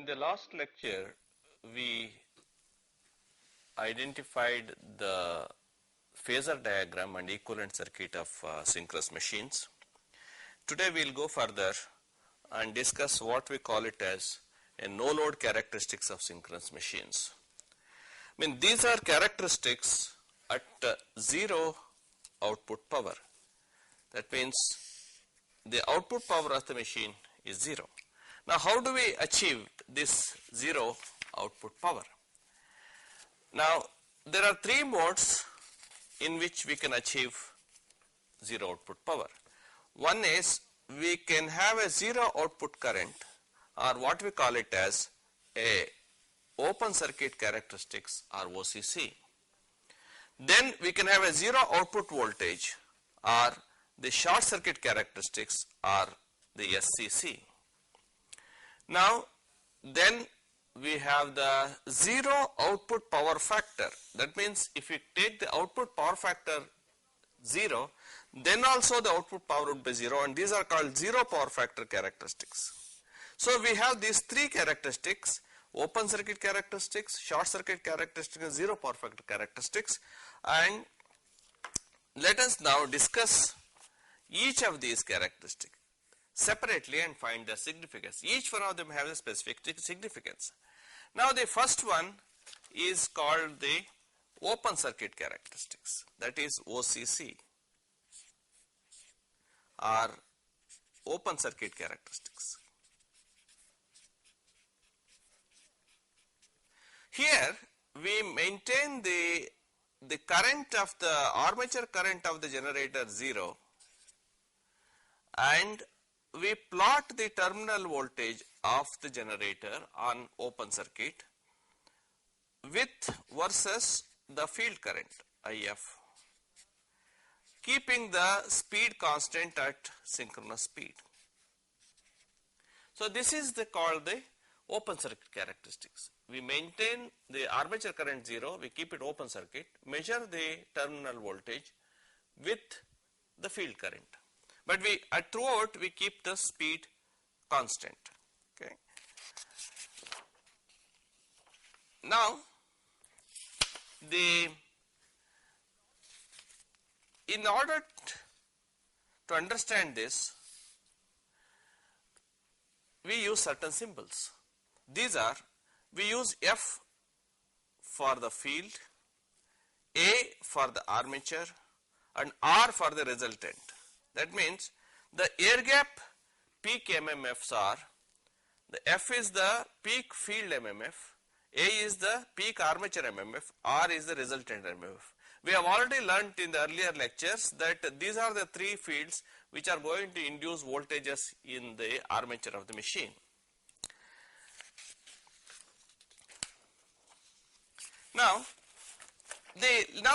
In the last lecture, we identified the phasor diagram and equivalent circuit of synchronous machines. Today we will go further and discuss what we call it as a no-load characteristics of synchronous machines. These are characteristics at zero output power. That means the output power of the machine is zero. Now, how do we achieve this zero output power? Now, there are three modes in which we can achieve zero output power. One is we can have a zero output current, or what we call it as a open circuit characteristics, or OCC. Then we can have a zero output voltage, or the short circuit characteristics, or the SCC. Now, then we have the zero output power factor. That means if we take the output power factor 0, then also the output power would be 0, and these are called zero power factor characteristics. So we have these three characteristics: open circuit characteristics, short circuit characteristics, and zero power factor characteristics. And let us now discuss each of these characteristics separately and find their significance. Each one of them has a specific significance. Now, the first one is called the open circuit characteristics, that is OCC, or open circuit characteristics. Here we maintain the current of the armature current of the generator 0, and we plot the terminal voltage of the generator on open circuit with versus the field current IF, keeping the speed constant at synchronous speed. So this is called the open circuit characteristics. We maintain the armature current 0, we keep it open circuit, measure the terminal voltage with the field current. But throughout we keep the speed constant. Okay. Now, in order to understand this, we use certain symbols. These are, we use F for the field, A for the armature, and R for the resultant. That means the air gap peak MMFs are, the F is the peak field MMF, A is the peak armature MMF, R is the resultant MMF. We have already learnt in the earlier lectures that these are the three fields which are going to induce voltages in the armature of the machine. Now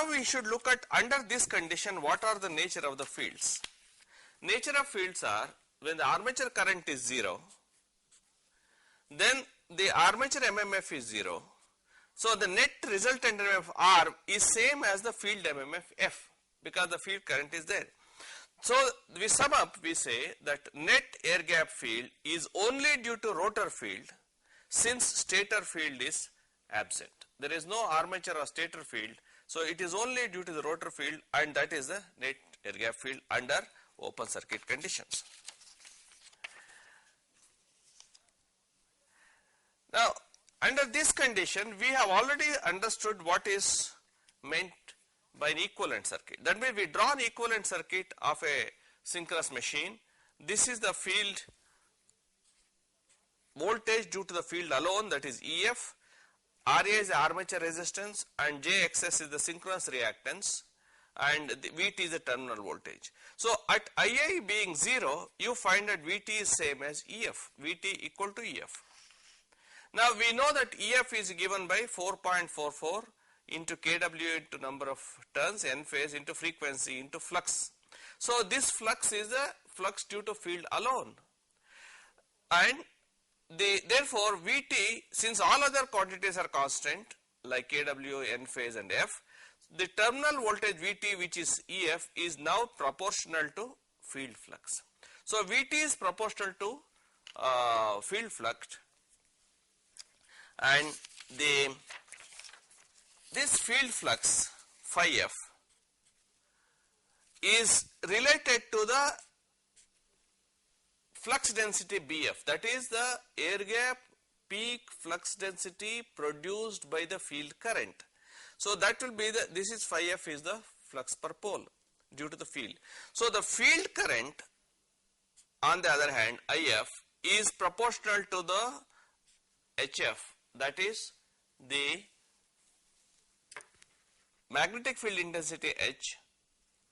we should look at, under this condition, what are the nature of the fields. Nature of fields are, when the armature current is 0, then the armature MMF is 0. So the net resultant MMF R is same as the field MMF F, because the field current is there. So we sum up, we say that net air gap field is only due to rotor field, since stator field is absent. There is no armature or stator field, so it is only due to the rotor field, and that is the net air gap field under open circuit conditions. Now, under this condition, we have already understood what is meant by an equivalent circuit. That means we draw an equivalent circuit of a synchronous machine. This is the field voltage due to the field alone, that is EF. RA is the armature resistance, and JXS is the synchronous reactance, and the VT is the terminal voltage. So at IA being 0, you find that VT is same as EF, VT equal to EF. Now we know that EF is given by 4.44 into kW into number of turns, N phase into frequency into flux. So this flux is the flux due to field alone, and therefore VT, since all other quantities are constant like kW, N phase and F, the terminal voltage VT, which is EF, is now proportional to field flux. So VT is proportional to field flux, and this field flux phi f is related to the flux density Bf, that is the air gap peak flux density produced by the field current. So that will be this is phi f is the flux per pole due to the field. So the field current on the other hand If is proportional to the Hf, that is the magnetic field intensity H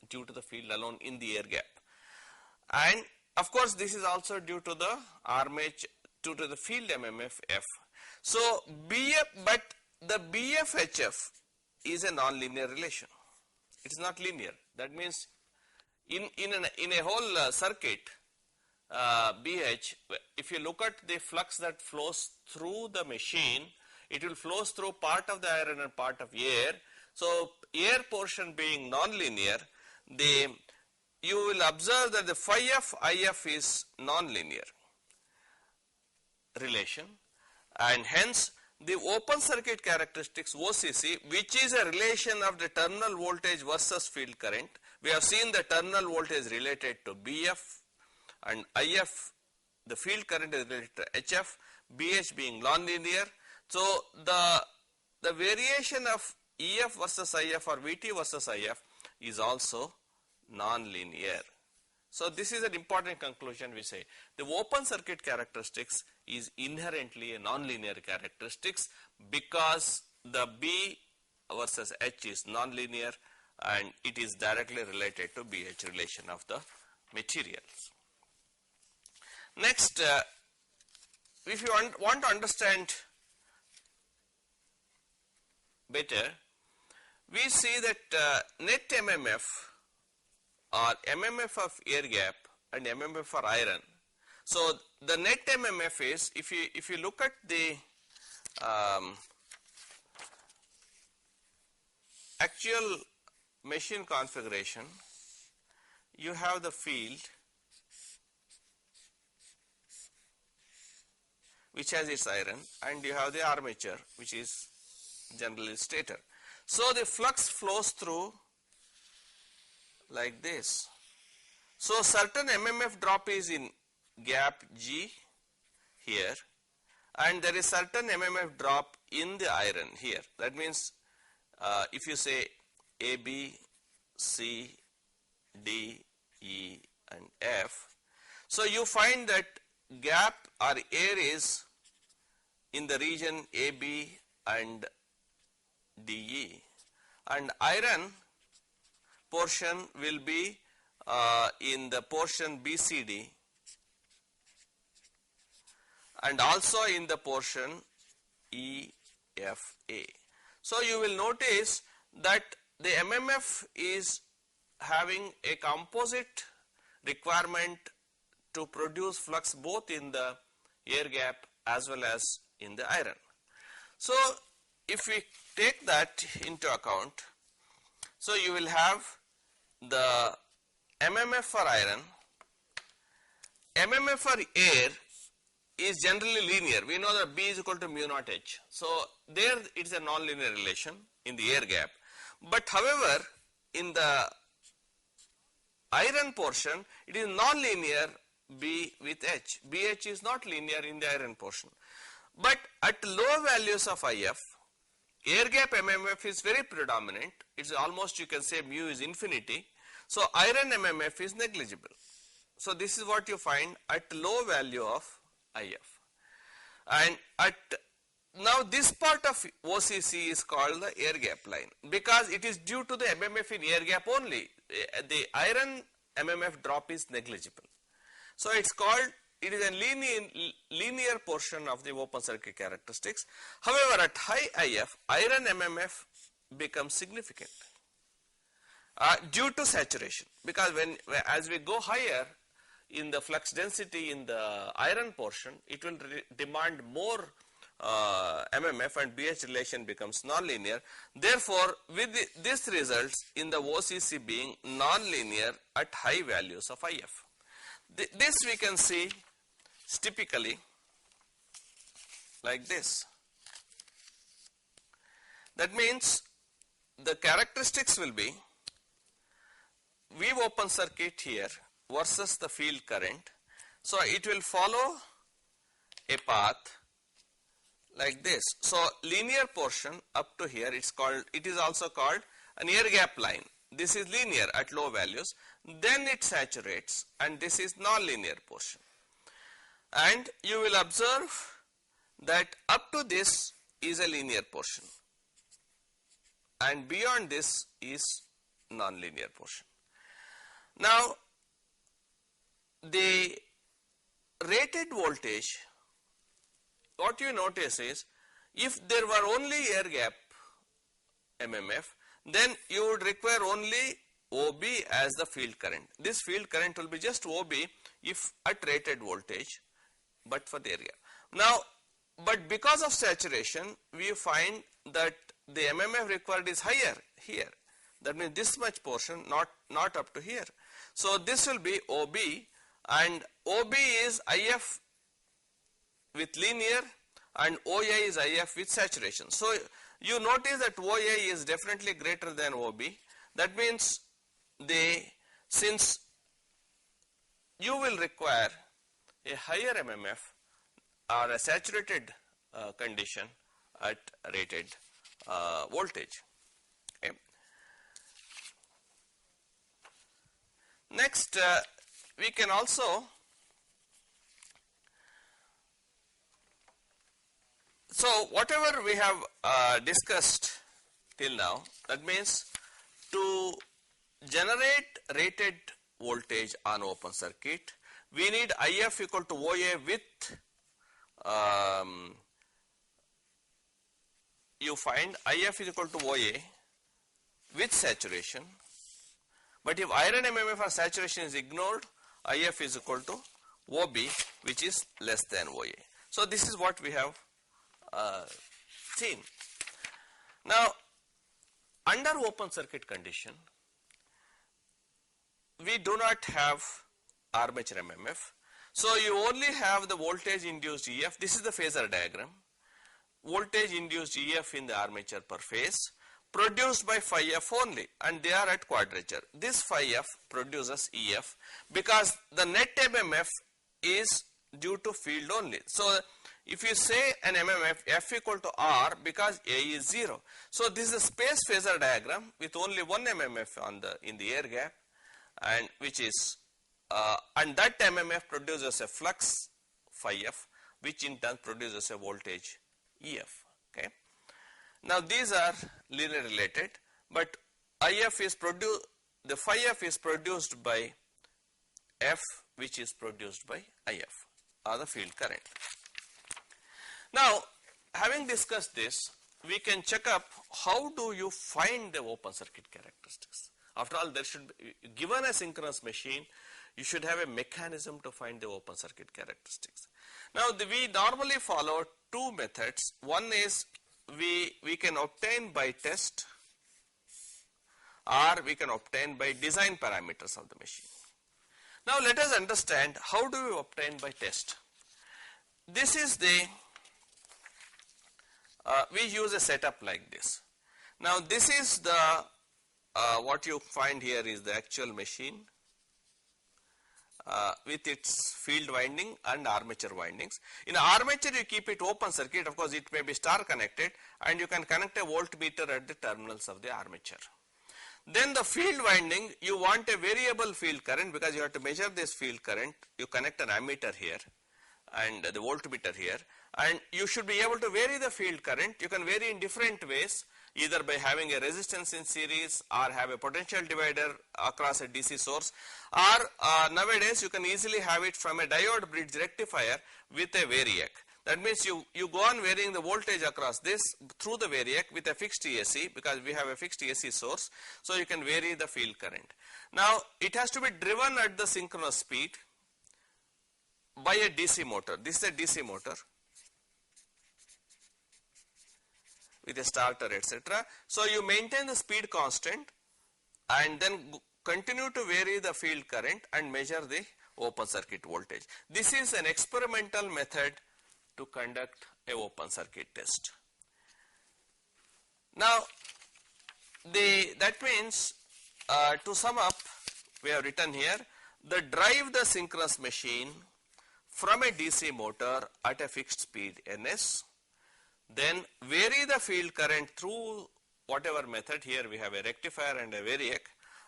due to the field alone in the air gap, and of course this is also due to the armature, due to the field MMF F. So Bf, but the Bf Hf is a non-linear relation. It is not linear. That means in a whole circuit BH, if you look at the flux that flows through the machine, it will flow through part of the iron and part of air. So air portion being non-linear, you will observe that the phi f IF is non-linear relation, and hence the open circuit characteristics OCC, which is a relation of the terminal voltage versus field current. We have seen the terminal voltage related to BF and IF, the field current is related to HF, BH being non-linear. So the variation of EF versus IF or VT versus IF is also non-linear. So this is an important conclusion we say. The open circuit characteristics is inherently a non-linear characteristics because the B versus H is non-linear and it is directly related to BH relation of the materials. Next, if you want to understand better, we see that net MMF or MMF of air gap and MMF for iron. So the net MMF is, if you look at the actual machine configuration, you have the field which has its iron, and you have the armature which is generally stator. So the flux flows through like this. So certain MMF drop is in gap G here, and there is certain MMF drop in the iron here. That means if you say A, B, C, D, E and F, so you find that gap or air is in the region AB and DE, and iron portion will be in the portion BCD and also in the portion EFA. So you will notice that the MMF is having a composite requirement to produce flux both in the air gap as well as in the iron. So if we take that into account, so you will have the MMF for iron. MMF for air is generally linear. We know that B is equal to mu naught H. So there it is a non-linear relation in the air gap. But however, in the iron portion, it is non-linear B with H. BH is not linear in the iron portion. But at low values of IF, air gap MMF is very predominant. It's almost, you can say, mu is infinity. So iron MMF is negligible. So this is what you find at low value of IF. And at now this part of OCC is called the air gap line because it is due to the MMF in air gap only. The iron MMF drop is negligible. So it's called, it is a linear portion of the open circuit characteristics. However, at high IF, iron MMF becomes significant due to saturation, because as we go higher in the flux density in the iron portion, it will demand more MMF and BH relation becomes non-linear. Therefore, with this results in the OCC being non-linear at high values of IF. This we can see typically like this. That means the characteristics will be V open circuit here versus the field current. So it will follow a path like this. So linear portion up to here, it is also called an air gap line. This is linear at low values, then it saturates, and this is non-linear portion. And you will observe that up to this is a linear portion, and beyond this is non-linear portion. Now the rated voltage, what you notice is, if there were only air gap MMF, then you would require only OB as the field current. This field current will be just OB if at rated voltage, but for the area. Now, but because of saturation, we find that the MMF required is higher here. That means this much portion, not up to here. So this will be OB, and OB is IF with linear and OA is IF with saturation. So you notice that OA is definitely greater than OB. That means since you will require a higher MMF or a saturated condition at rated voltage. Okay. Next, we can also whatever we have discussed till now, that means to generate rated voltage on open circuit, we need IF equal to OA with you find IF is equal to OA with saturation, but if iron MMF or saturation is ignored, IF is equal to OB, which is less than OA. So this is what we have seen. Now under open circuit condition, we do not have armature MMF. So you only have the voltage induced EF. This is the phasor diagram. Voltage induced EF in the armature per phase produced by phi F only, and they are at quadrature. This phi F produces EF because the net MMF is due to field only. So if you say an MMF F equal to R, because A is 0. So this is a space phasor diagram with only one MMF in the air gap, and which is and that MMF produces a flux phi F, which in turn produces a voltage EF. Okay. Now these are linear related, but IF is the phi F is produced by F, which is produced by IF, or the field current. Now, having discussed this, we can check up how do you find the open circuit characteristics. After all, there should be, given a synchronous machine, you should have a mechanism to find the open circuit characteristics. Now, we normally follow two methods. One is we can obtain by test, or we can obtain by design parameters of the machine. Now, let us understand how do we obtain by test. This is we use a setup like this. Now, this is the what you find here is the actual machine with its field winding and armature windings. In armature, you keep it open circuit. Of course, it may be star connected, and you can connect a voltmeter at the terminals of the armature. Then the field winding, you want a variable field current because you have to measure this field current. You connect an ammeter here and the voltmeter here, and you should be able to vary the field current. You can vary in different ways, either by having a resistance in series or have a potential divider across a DC source, or nowadays you can easily have it from a diode bridge rectifier with a variac. That means you go on varying the voltage across this through the variac with a fixed AC, because we have a fixed AC source, so you can vary the field current. Now it has to be driven at the synchronous speed by a DC motor. This is a DC motor with a starter, etc. So you maintain the speed constant and then continue to vary the field current and measure the open circuit voltage. This is an experimental method to conduct a open circuit test. Now that means to sum up, we have written here, drive the synchronous machine from a DC motor at a fixed speed ns, then vary the field current through whatever method. Here we have a rectifier and a variac,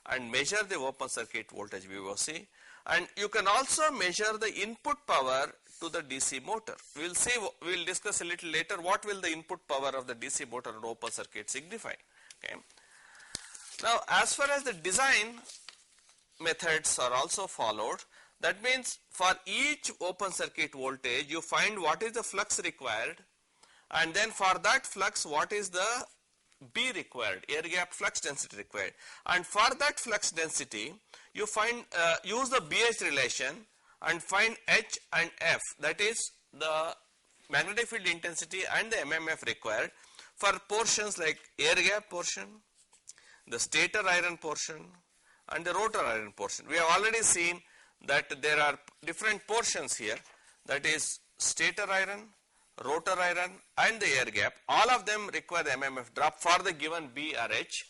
and measure the open circuit voltage VOC, and you can also measure the input power to the DC motor. We will discuss a little later what will the input power of the DC motor and open circuit signify. Okay. Now as far as the design methods are also followed, that means for each open circuit voltage you find what is the flux required, and then for that flux what is the B required, air gap flux density required, and for that flux density you find use the BH relation and find H and F, that is the magnetic field intensity and the MMF required for portions like air gap portion, the stator iron portion and the rotor iron portion. We have already seen that there are different portions here, that is stator iron, rotor iron and the air gap. All of them require the MMF drop for the given B or H,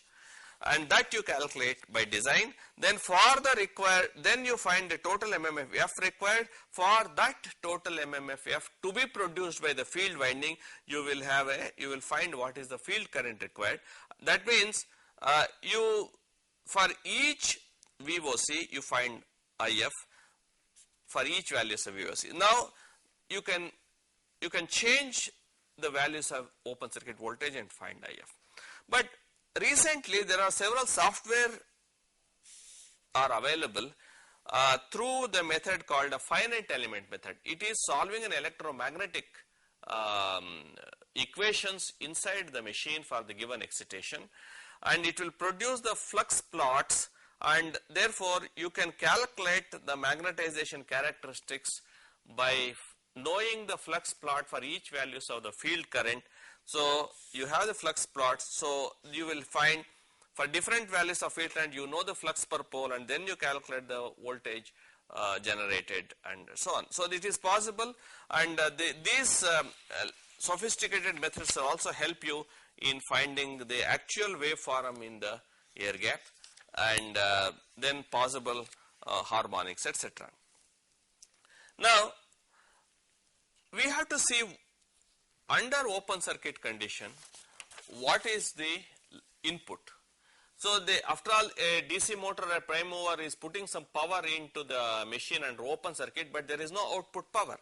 and that you calculate by design. Then for the required, then you find the total MMF required. For that total MMF to be produced by the field winding, you will find what is the field current required. That means for each VOC you find IF for each values of VOC. Now you can change the values of open circuit voltage and find IF. But recently there are several software are available through the method called a finite element method. It is solving an electromagnetic equations inside the machine for the given excitation, and it will produce the flux plots, and therefore you can calculate the magnetization characteristics by knowing the flux plot for each values of the field current. So you have the flux plots, so you will find for different values of field current you know the flux per pole, and then you calculate the voltage generated and so on. So it is possible, and these sophisticated methods also help you in finding the actual waveform in the air gap, and then possible harmonics, etc. Now we have to see under open circuit condition what is the input. So after all, a DC motor or prime mover is putting some power into the machine under open circuit, but there is no output power.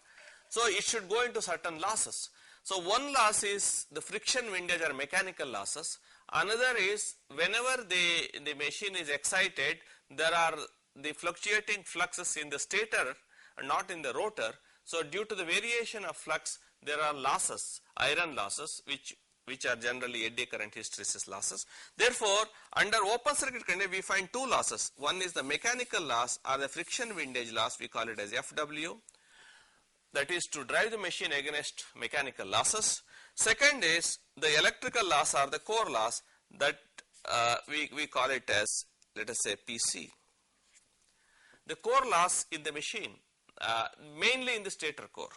So it should go into certain losses. So one loss is the friction windage or mechanical losses. Another is whenever the machine is excited, there are the fluctuating fluxes in the stator and not in the rotor. So due to the variation of flux, there are losses, iron losses, which are generally eddy current hysteresis losses. Therefore, under open circuit condition we find two losses. One is the mechanical loss or the friction windage loss, we call it as FW. That is to drive the machine against mechanical losses. Second is the electrical loss or the core loss, that we call it as, let us say, PC. The core loss in the machine, mainly in the stator core.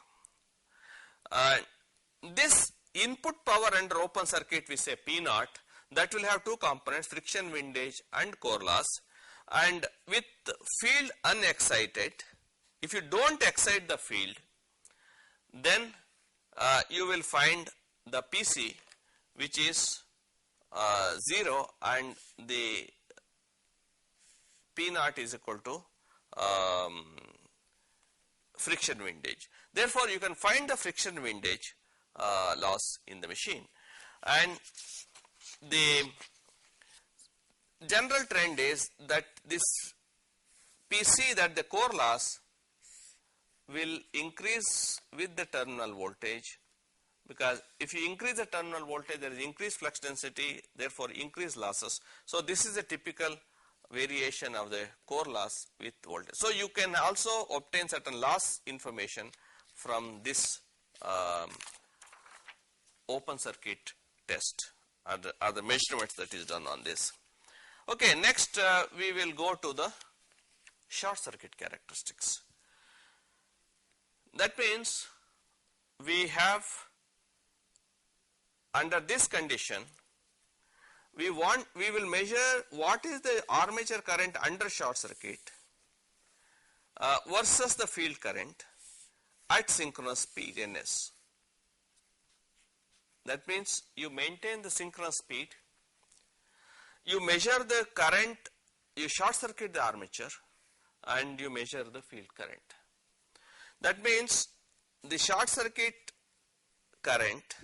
This input power under open circuit we say P naught, that will have two components, friction windage and core loss. And with field unexcited, if you don't excite the field, then you will find the PC which is 0, and the P naught is equal to friction windage. Therefore you can find the friction windage loss in the machine, and the general trend is that this PC, that the core loss will increase with the terminal voltage, because if you increase the terminal voltage there is increased flux density, therefore increased losses. So this is a typical variation of the core loss with voltage. So you can also obtain certain loss information from this open circuit test, are the measurements that is done on this. Okay, next we will go to the short circuit characteristics. That means we have, under this condition, we will measure what is the armature current under short circuit versus the field current at synchronous speed ns. That means you maintain the synchronous speed, you measure the current, you short circuit the armature and you measure the field current. That means the short circuit current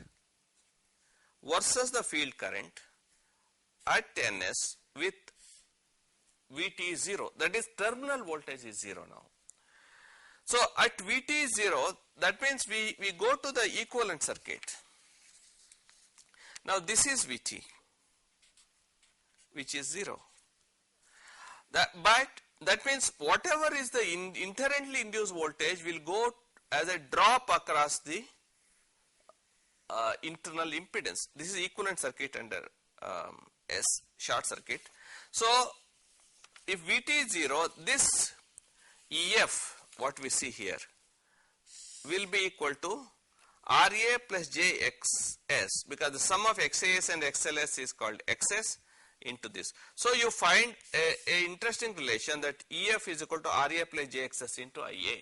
versus the field current at ns with Vt is 0, that is terminal voltage is 0 now. So at Vt is 0, that means we go to the equivalent circuit. Now this is Vt, which is 0. But that means whatever is the inherently induced voltage will go as a drop across the internal impedance. This is equivalent circuit under S, short circuit. So if Vt is 0, this EF, what we see here, will be equal to Ra plus Jxs, because the sum of Xas and Xls is called Xs into this. So you find a interesting relation that EF is equal to Ra plus Jxs into Ia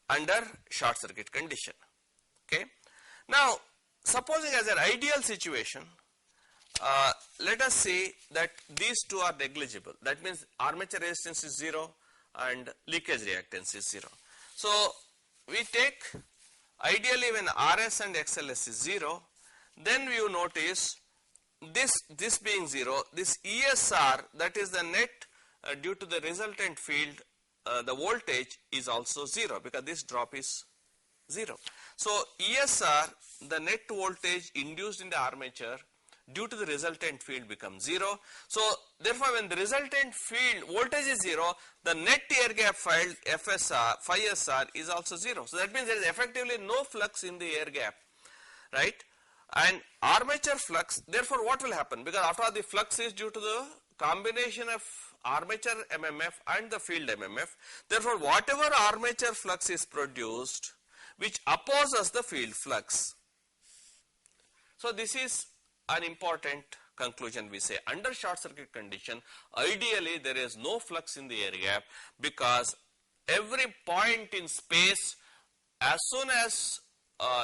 under short circuit condition. Okay. Now supposing as an ideal situation, let us say that these two are negligible. That means armature resistance is 0 and leakage reactance is 0. So we take ideally when Rs and XLS is 0, then you notice this being 0, this ESR, that is the net due to the resultant field, the voltage is also 0 because this drop is 0. So ESR, the net voltage induced in the armature due to the resultant field becomes 0. So therefore when the resultant field voltage is 0, the net air gap field FSR, phi SR is also 0. So that means there is effectively no flux in the air gap, right? And armature flux, therefore what will happen? Because after all the flux is due to the combination of armature MMF and the field MMF. Therefore whatever armature flux is produced which opposes the field flux. So this is an important conclusion. We say under short circuit condition ideally there is no flux in the air gap because every point in space, as soon as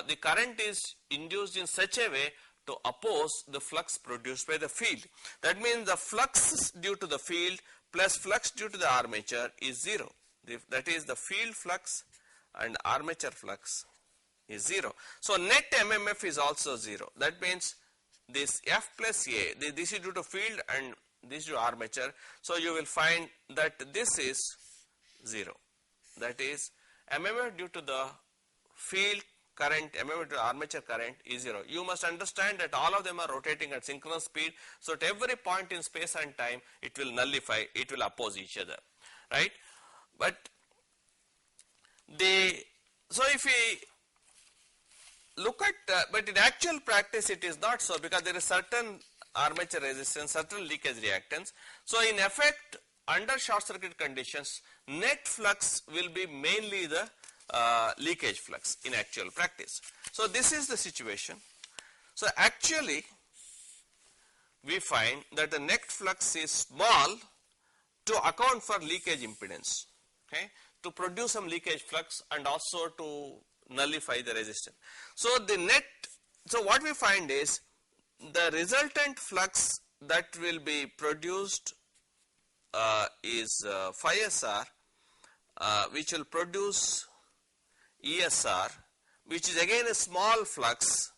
the current is induced in such a way to oppose the flux produced by the field. That means the flux due to the field plus flux due to the armature is 0. That is the field flux and armature flux is 0. So net MMF is also 0. That means this F plus A, this is due to field and this is due to armature. So you will find that this is 0. That is MMF due to the field current, MMF due to armature current is 0. You must understand that all of them are rotating at synchronous speed. So at every point in space and time it will nullify, it will oppose each other, right? But so if we look at, but in actual practice it is not so because there is certain armature resistance, certain leakage reactance. So in effect under short circuit conditions net flux will be mainly the leakage flux in actual practice. So this is the situation. So actually we find that the net flux is small to account for leakage impedance, okay, to produce some leakage flux and also to nullify the resistance. So the net, so what we find is the resultant flux that will be produced is phi SR, which will produce ESR, which is again a small flux,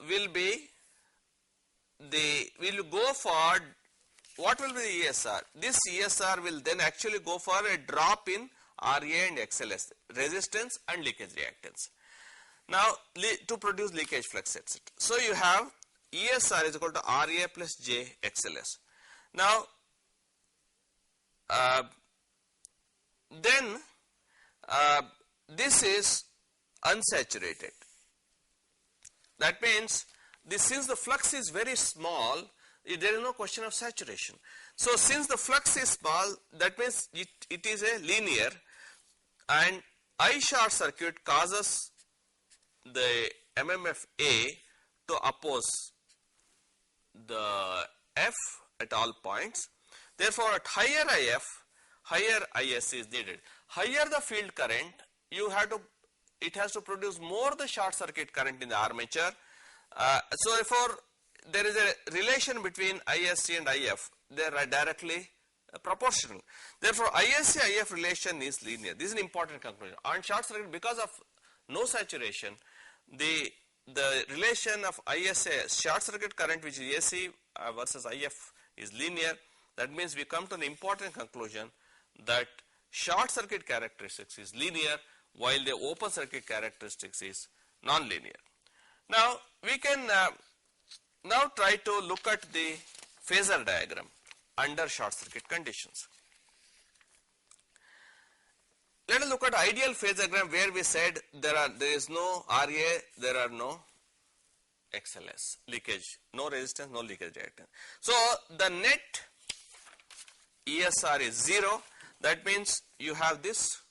will go for, what will be the ESR? This ESR will then actually go for a drop in Ra and XLS, resistance and leakage reactance. Now to produce leakage flux, etc. So you have ESR is equal to Ra plus J XLS. Now then this is unsaturated. That means since the flux is very small, there is no question of saturation. So since the flux is small, that means it is a linear, and I short circuit causes the MMF A to oppose the F at all points. Therefore, at higher IF, higher IS is needed. Higher the field current, it has to produce more the short circuit current in the armature. So therefore, there is a relation between ISC and IF. They are directly proportional. Therefore, ISC-IF relation is linear. This is an important conclusion. On short circuit, because of no saturation, the relation of ISA, short circuit current, which is AC versus IF, is linear. That means we come to an important conclusion that short circuit characteristics is linear while the open circuit characteristics is non-linear. Now we can now try to look at the phasor diagram under short circuit conditions. Let us look at ideal phasor diagram where we said there is no RA, there are no XLS, leakage, no resistance, no leakage reactance. So the net ESR is 0. That means you have this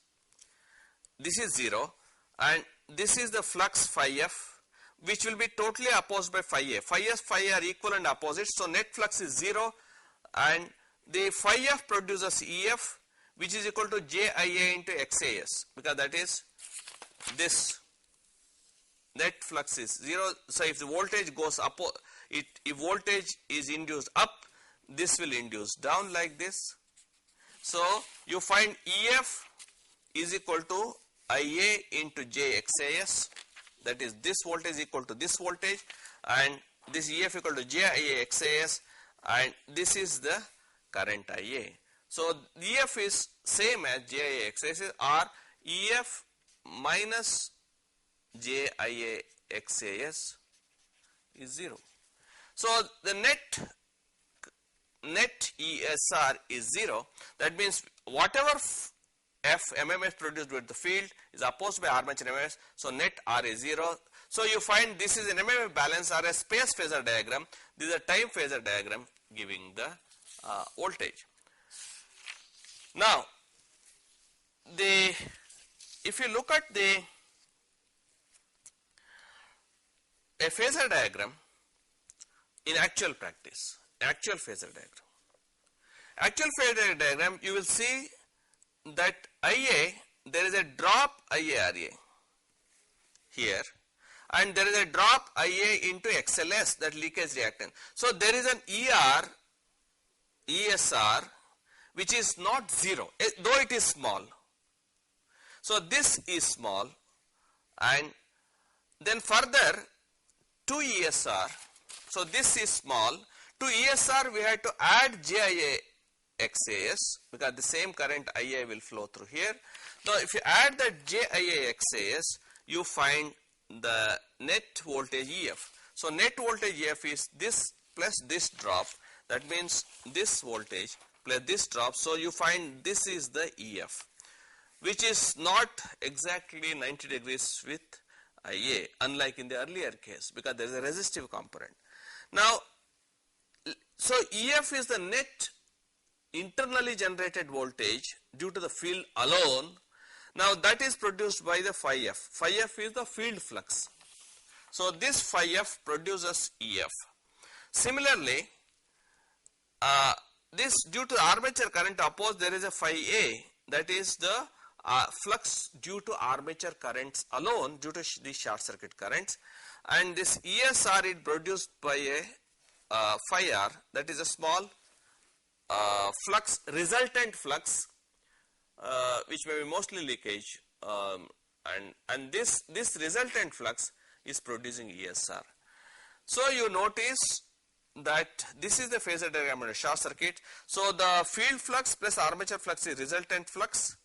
is 0, and this is the flux phi F, which will be totally opposed by phi A. Phi S, phi A are equal and opposite, so net flux is 0, and the phi F produces EF, which is equal to JIA into XAS, because that is this net flux is 0. So if the voltage goes up, if voltage is induced up, this will induce down like this. So you find EF is equal to IA into JXAS, that is this voltage equal to this voltage, and this EF equal to JIA XAS, and this is the current IA. So EF is same as JIA XAS, or EF minus JIA XAS is 0. So the net ESR is 0. That means whatever F MMF produced with the field is opposed by armature MMF, so net R is 0. So you find this is an MMF balance or a space phasor diagram. This is a time phasor diagram giving the voltage. Now, if you look at a phasor diagram in actual practice, actual phasor diagram, you will see that IA, there is a drop IARA here, and there is a drop IA into XLS, that leakage reactance. So there is an ESR which is not 0, though it is small. So this is small, and then further 2 ESR, so this is small. To ESR we have to add JIA XAS, because the same current IA will flow through here. Now if you add the JIA XAS, you find the net voltage EF. So net voltage EF is this plus this drop, that means this voltage plus this drop. So you find this is the EF, which is not exactly 90 degrees with IA, unlike in the earlier case, because there is a resistive component. Now, so EF is the net internally generated voltage due to the field alone. Now that is produced by the phi F. Phi F is the field flux. So this phi F produces EF. Similarly, this due to armature current opposed, there is a phi A, that is the flux due to armature currents alone due to the short circuit currents, and this ESR is produced by a phi R, that is a small flux, resultant flux, which may be mostly leakage, and this resultant flux is producing ESR. So you notice that this is the phasor diagram of a short circuit. So the field flux plus armature flux is resultant flux,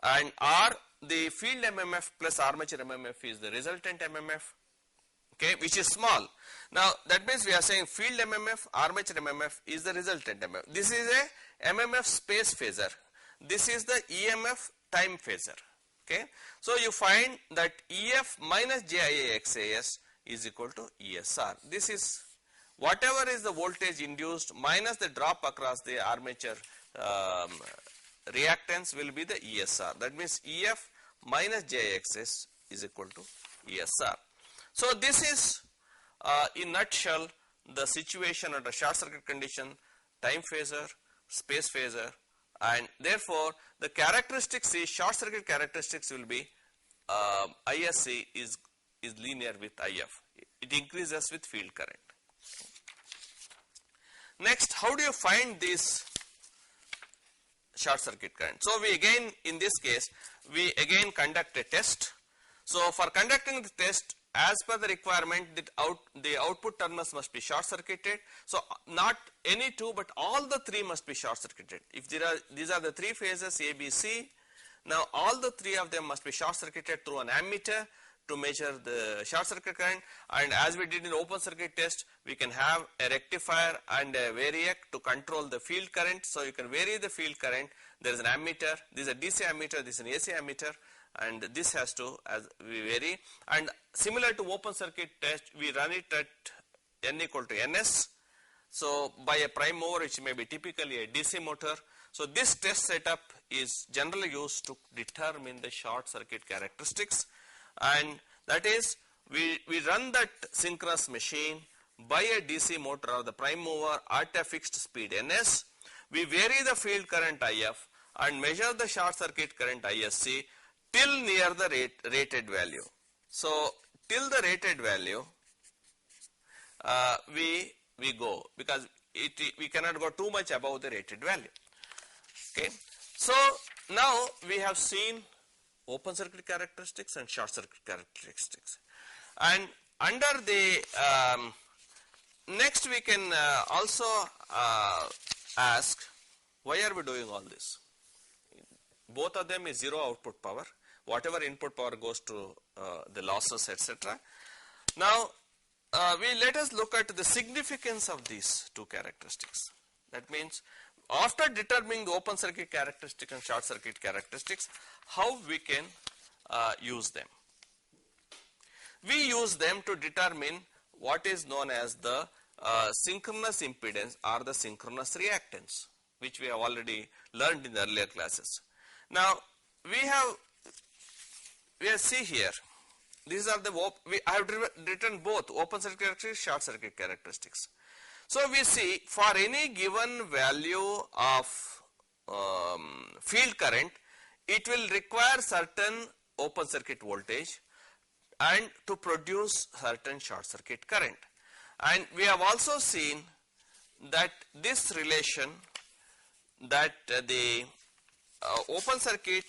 and R, the field MMF plus armature MMF, is the resultant MMF, okay, which is small. Now that means we are saying field MMF, armature MMF is the resultant MMF. This is a MMF space phasor. This is the EMF time phasor. Okay, so you find that EF minus JIA XAS is equal to ESR. This is whatever is the voltage induced minus the drop across the armature reactance will be the ESR. That means EF minus JIA XAS is equal to ESR. So this is in nutshell the situation under short circuit condition, time phasor, space phasor, and therefore the characteristics is short circuit characteristics will be ISC is linear with IF. It increases with field current. Next, how do you find this short circuit current? So we again, in this case, we again conduct a test. So for conducting the test, as per the requirement, the output terminals must be short circuited. So not any two, but all the three must be short circuited. If these are the three phases A, B, C, now all the three of them must be short circuited through an ammeter to measure the short circuit current. And as we did in open circuit test, we can have a rectifier and a variac to control the field current. So you can vary the field current. There is an ammeter, this is a DC ammeter, this is an AC ammeter, and this has to as we vary. And similar to open circuit test, we run it at N equal to Ns. So by a prime mover, which may be typically a DC motor. So this test setup is generally used to determine the short circuit characteristics, and that is we run that synchronous machine by a DC motor or the prime mover at a fixed speed Ns. We vary the field current IF and measure the short circuit current ISC till near the rated value. So till the rated value we go, because we cannot go too much above the rated value. Okay. So now we have seen open circuit characteristics and short circuit characteristics, and under the next we can also ask, why are we doing all this? Both of them is zero output power. Whatever input power goes to the losses, etc. Now let us look at the significance of these two characteristics. That means after determining the open circuit characteristic and short circuit characteristics, how we can use them. We use them to determine what is known as the synchronous impedance or the synchronous reactance, which we have already learned in the earlier classes. Now we have see here, these are the I have written both open circuit characteristics, short circuit characteristics. So we see for any given value of field current, it will require certain open circuit voltage and to produce certain short circuit current. And we have also seen that this relation, that the open circuit